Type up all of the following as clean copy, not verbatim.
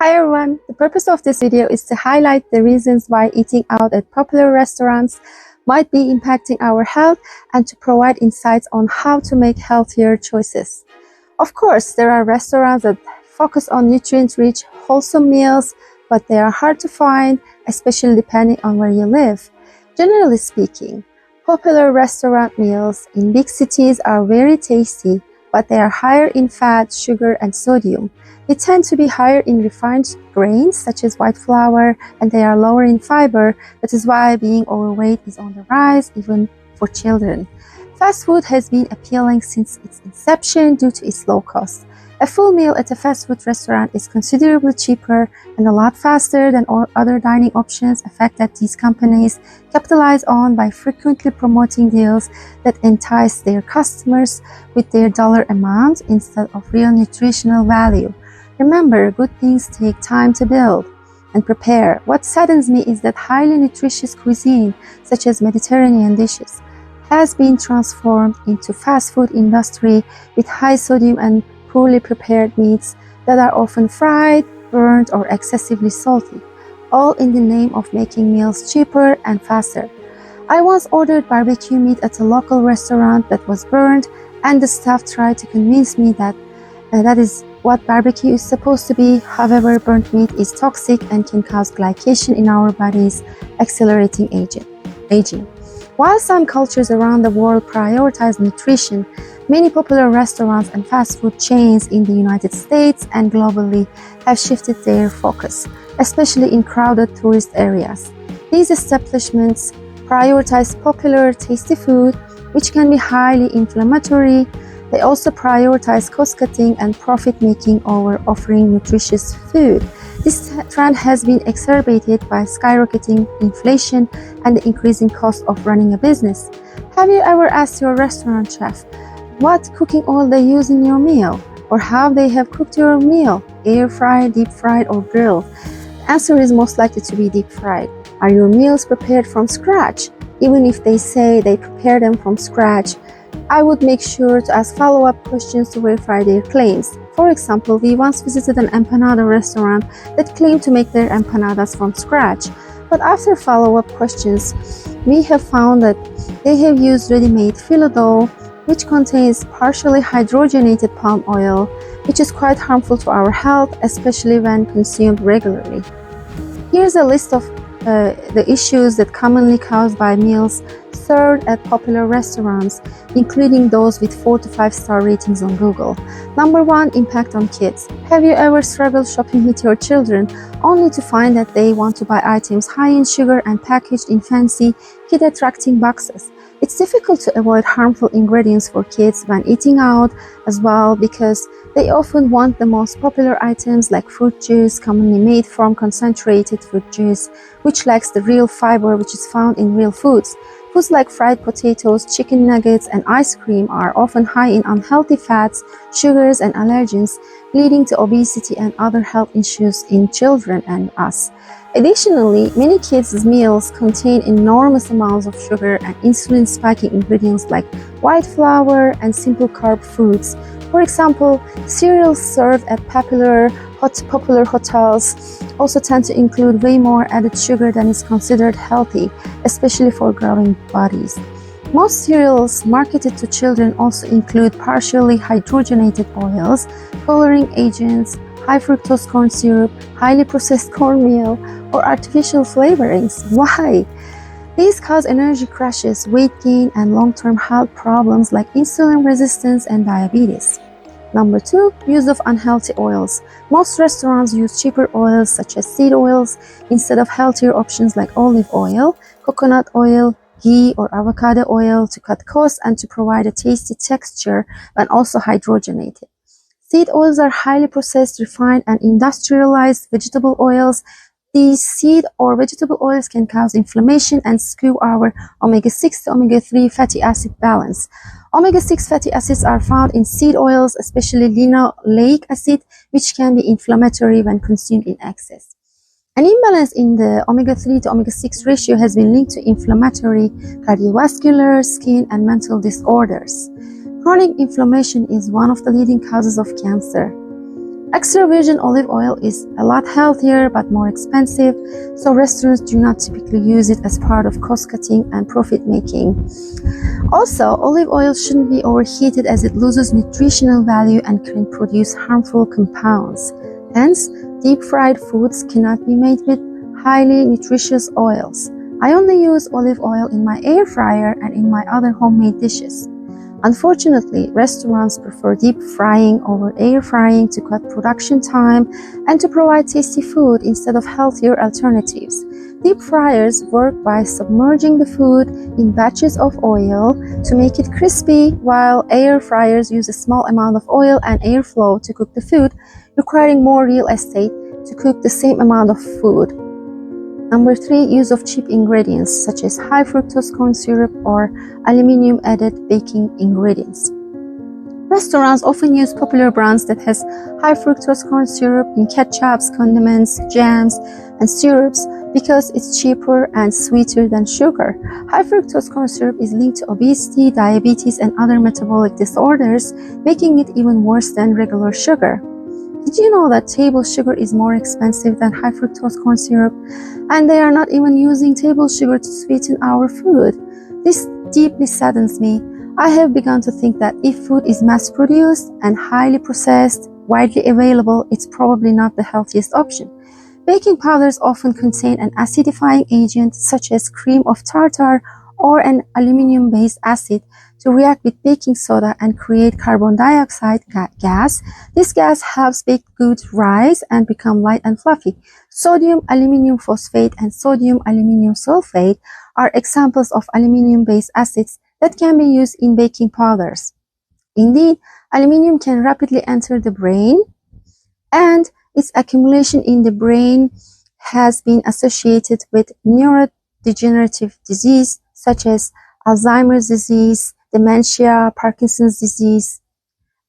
Hi everyone, the purpose of this video is to highlight the reasons why eating out at popular restaurants might be impacting our health and to provide insights on how to make healthier choices. Of course, there are restaurants that focus on nutrient-rich, wholesome meals, but they are hard to find, especially depending on where you live. Generally speaking, popular restaurant meals in big cities are very tasty, but they are higher in fat, sugar, and sodium. They tend to be higher in refined grains such as white flour, and they are lower in fiber. That is why being overweight is on the rise, even for children. Fast food has been appealing since its inception due to its low cost. A full meal at a fast food restaurant is considerably cheaper and a lot faster than all other dining options, a fact that these companies capitalize on by frequently promoting deals that entice their customers with their dollar amount instead of real nutritional value. Remember, good things take time to build and prepare. What saddens me is that highly nutritious cuisine, such as Mediterranean dishes, has been transformed into fast food industry with high sodium and poorly prepared meats that are often fried, burnt, or excessively salty, all in the name of making meals cheaper and faster. I once ordered barbecue meat at a local restaurant that was burnt, and the staff tried to convince me that that is what barbecue is supposed to be. However, burnt meat is toxic and can cause glycation in our bodies, accelerating aging. While some cultures around the world prioritize nutrition, many popular restaurants and fast food chains in the United States and globally have shifted their focus, especially in crowded tourist areas. These establishments prioritize popular, tasty food, which can be highly inflammatory. They also prioritize cost-cutting and profit-making over offering nutritious food. This trend has been exacerbated by skyrocketing inflation and the increasing cost of running a business. Have you ever asked your restaurant chef what cooking oil they use in your meal, or how they have cooked your meal, air fried, deep fried, or grilled? The answer is most likely to be deep fried. Are your meals prepared from scratch? Even if they say they prepare them from scratch, I would make sure to ask follow-up questions to verify their claims. For example, we once visited an empanada restaurant that claimed to make their empanadas from scratch, but after follow-up questions, we have found that they have used ready-made phyllo dough, which contains partially hydrogenated palm oil, which is quite harmful to our health, especially when consumed regularly. Here's a list of the issues that commonly caused by meals served at popular restaurants, including those with 4 to 5 star ratings on Google. Number 1, impact on kids. Have you ever struggled shopping with your children only to find that they want to buy items high in sugar and packaged in fancy, kid-attracting boxes? It's difficult to avoid harmful ingredients for kids when eating out as well, because they often want the most popular items like fruit juice, commonly made from concentrated fruit juice, which lacks the real fiber which is found in real foods. Foods like fried potatoes, chicken nuggets, and ice cream are often high in unhealthy fats, sugars, and allergens, leading to obesity and other health issues in children and us. Additionally, many kids' meals contain enormous amounts of sugar and insulin-spiking ingredients like white flour and simple carb foods. For example, cereals served at popular hotels also tend to include way more added sugar than is considered healthy, especially for growing bodies. Most cereals marketed to children also include partially hydrogenated oils, coloring agents, high fructose corn syrup, highly processed cornmeal, or artificial flavorings. Why? These cause energy crashes, weight gain, and long-term health problems like insulin resistance and diabetes. Number 2, use of unhealthy oils. Most restaurants use cheaper oils such as seed oils instead of healthier options like olive oil, coconut oil, ghee, or avocado oil to cut costs and to provide a tasty texture when also hydrogenated. Seed oils are highly processed, refined, and industrialized vegetable oils. These seed or vegetable oils can cause inflammation and skew our omega-6 to omega-3 fatty acid balance. Omega-6 fatty acids are found in seed oils, especially linoleic acid, which can be inflammatory when consumed in excess. An imbalance in the omega-3 to omega-6 ratio has been linked to inflammatory, cardiovascular, skin, and mental disorders. Chronic inflammation is one of the leading causes of cancer. Extra virgin olive oil is a lot healthier but more expensive, so restaurants do not typically use it as part of cost cutting and profit making. Also, olive oil shouldn't be overheated as it loses nutritional value and can produce harmful compounds. Hence, deep fried foods cannot be made with highly nutritious oils. I only use olive oil in my air fryer and in my other homemade dishes. Unfortunately, restaurants prefer deep frying over air frying to cut production time and to provide tasty food instead of healthier alternatives. Deep fryers work by submerging the food in batches of oil to make it crispy, while air fryers use a small amount of oil and airflow to cook the food, requiring more real estate to cook the same amount of food. Number 3, use of cheap ingredients such as high fructose corn syrup or aluminum-added baking ingredients. Restaurants often use popular brands that has high fructose corn syrup in ketchups, condiments, jams, and syrups because it's cheaper and sweeter than sugar. High fructose corn syrup is linked to obesity, diabetes, and other metabolic disorders, making it even worse than regular sugar. Did you know that table sugar is more expensive than high fructose corn syrup? And they are not even using table sugar to sweeten our food. This deeply saddens me. I have begun to think that if food is mass-produced and highly processed, widely available, it's probably not the healthiest option. Baking powders often contain an acidifying agent such as cream of tartar or an aluminum-based acid to react with baking soda and create carbon dioxide gas. This gas helps baked goods rise and become light and fluffy. Sodium aluminum phosphate and sodium aluminum sulfate are examples of aluminum-based acids that can be used in baking powders. Indeed, aluminum can rapidly enter the brain, and its accumulation in the brain has been associated with neurodegenerative disease such as Alzheimer's disease, dementia, Parkinson's disease,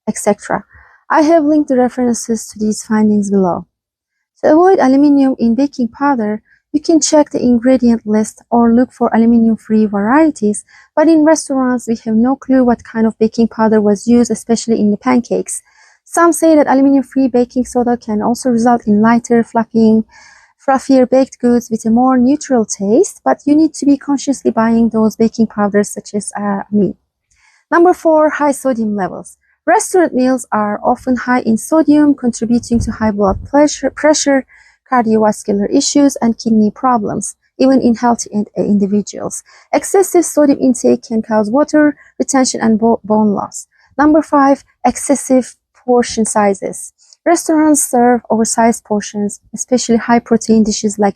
etc. I have linked the references to these findings below. To avoid aluminum in baking powder, you can check the ingredient list or look for aluminum-free varieties, but in restaurants we have no clue what kind of baking powder was used, especially in the pancakes. Some say that aluminum-free baking soda can also result in lighter, fluffier baked goods with a more neutral taste, but you need to be consciously buying those baking powders such as me. Number 4, high sodium levels. Restaurant meals are often high in sodium, contributing to high blood pressure, cardiovascular issues, and kidney problems, even in healthy individuals. Excessive sodium intake can cause water retention and bone loss. Number 5, excessive portion sizes. Restaurants serve oversized portions, especially high-protein dishes like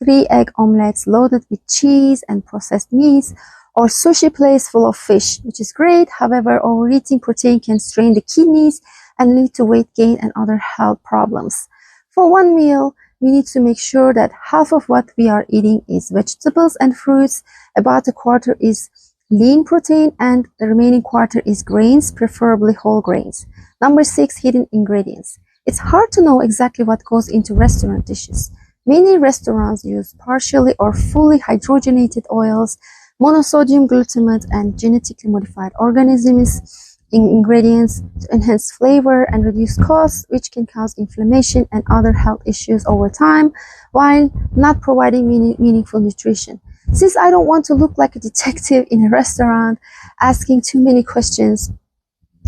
3-egg omelets loaded with cheese and processed meats, or sushi plates full of fish, which is great. However, overeating protein can strain the kidneys and lead to weight gain and other health problems. For one meal, we need to make sure that half of what we are eating is vegetables and fruits, about a quarter is lean protein, and the remaining quarter is grains, preferably whole grains. Number 6, hidden ingredients. It's hard to know exactly what goes into restaurant dishes. Many restaurants use partially or fully hydrogenated oils, monosodium glutamate, and genetically modified organisms in ingredients to enhance flavor and reduce costs, which can cause inflammation and other health issues over time, while not providing meaningful nutrition. Since I don't want to look like a detective in a restaurant asking too many questions,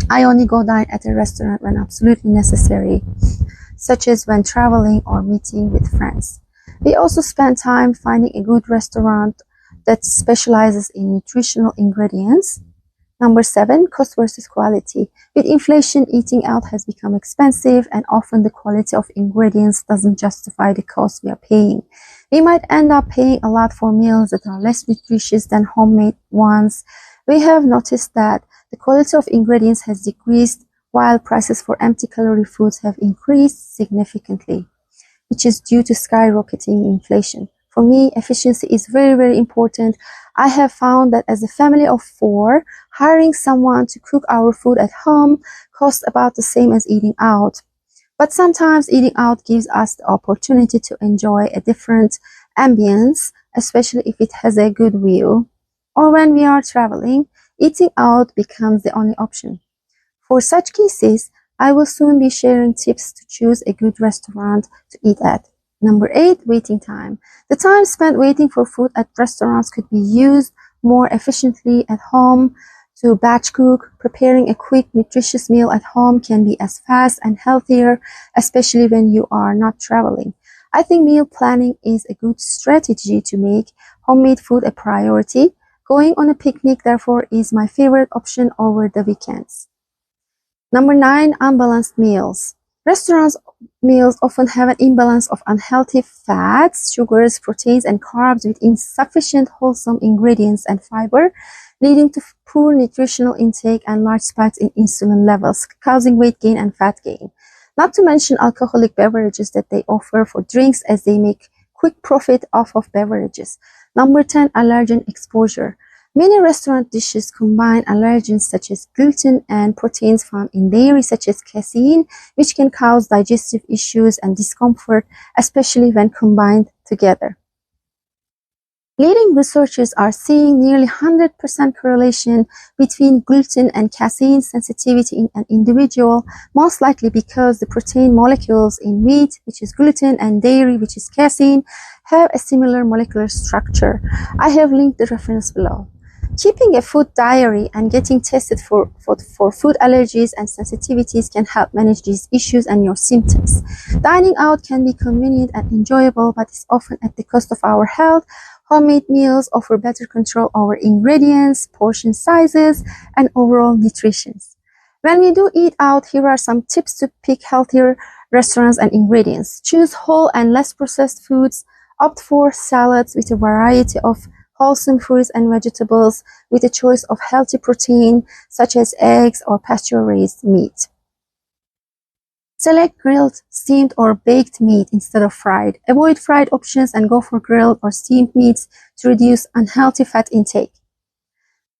I only go dine at a restaurant when absolutely necessary, such as when traveling or meeting with friends. We also spend time finding a good restaurant that specializes in nutritional ingredients. Number 7, cost versus quality. With inflation, eating out has become expensive, and often the quality of ingredients doesn't justify the cost we are paying. We might end up paying a lot for meals that are less nutritious than homemade ones. We have noticed that the quality of ingredients has decreased while prices for empty calorie foods have increased significantly, which is due to skyrocketing inflation. For me, efficiency is very, very important. I have found that as a family of 4, hiring someone to cook our food at home costs about the same as eating out. But sometimes eating out gives us the opportunity to enjoy a different ambience, especially if it has a good view. Or when we are traveling, eating out becomes the only option. For such cases, I will soon be sharing tips to choose a good restaurant to eat at. Number 8, waiting time. The time spent waiting for food at restaurants could be used more efficiently at home. To batch cook, preparing a quick, nutritious meal at home can be as fast and healthier, especially when you are not traveling. I think meal planning is a good strategy to make homemade food a priority. Going on a picnic, therefore, is my favorite option over the weekends. Number 9, unbalanced meals. Restaurants meals often have an imbalance of unhealthy fats, sugars, proteins, and carbs with insufficient wholesome ingredients and fiber, leading to poor nutritional intake and large spikes in insulin levels, causing weight gain and fat gain. Not to mention alcoholic beverages that they offer for drinks, as they make quick profit off of beverages. Number 10, allergen exposure. Many restaurant dishes combine allergens such as gluten and proteins found in dairy such as casein, which can cause digestive issues and discomfort, especially when combined together. Leading researchers are seeing nearly 100% correlation between gluten and casein sensitivity in an individual, most likely because the protein molecules in wheat, which is gluten, and dairy, which is casein, have a similar molecular structure. I have linked the reference below. Keeping a food diary and getting tested for food allergies and sensitivities can help manage these issues and your symptoms. Dining out can be convenient and enjoyable, but is often at the cost of our health. Homemade meals offer better control over ingredients, portion sizes, and overall nutrition. When we do eat out, here are some tips to pick healthier restaurants and ingredients. Choose whole and less processed foods. Opt for salads with a variety of wholesome fruits and vegetables, with a choice of healthy protein such as eggs or pasture-raised meat. Select grilled, steamed, or baked meat instead of fried. Avoid fried options and go for grilled or steamed meats to reduce unhealthy fat intake.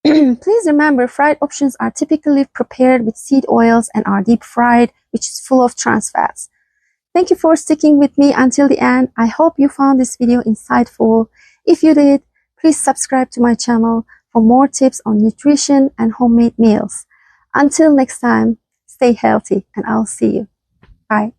Please remember, fried options are typically prepared with seed oils and are deep fried, which is full of trans fats. Thank you for sticking with me until the end. I hope you found this video insightful. If you did, please subscribe to my channel for more tips on nutrition and homemade meals. Until next time, stay healthy and I'll see you. Bye.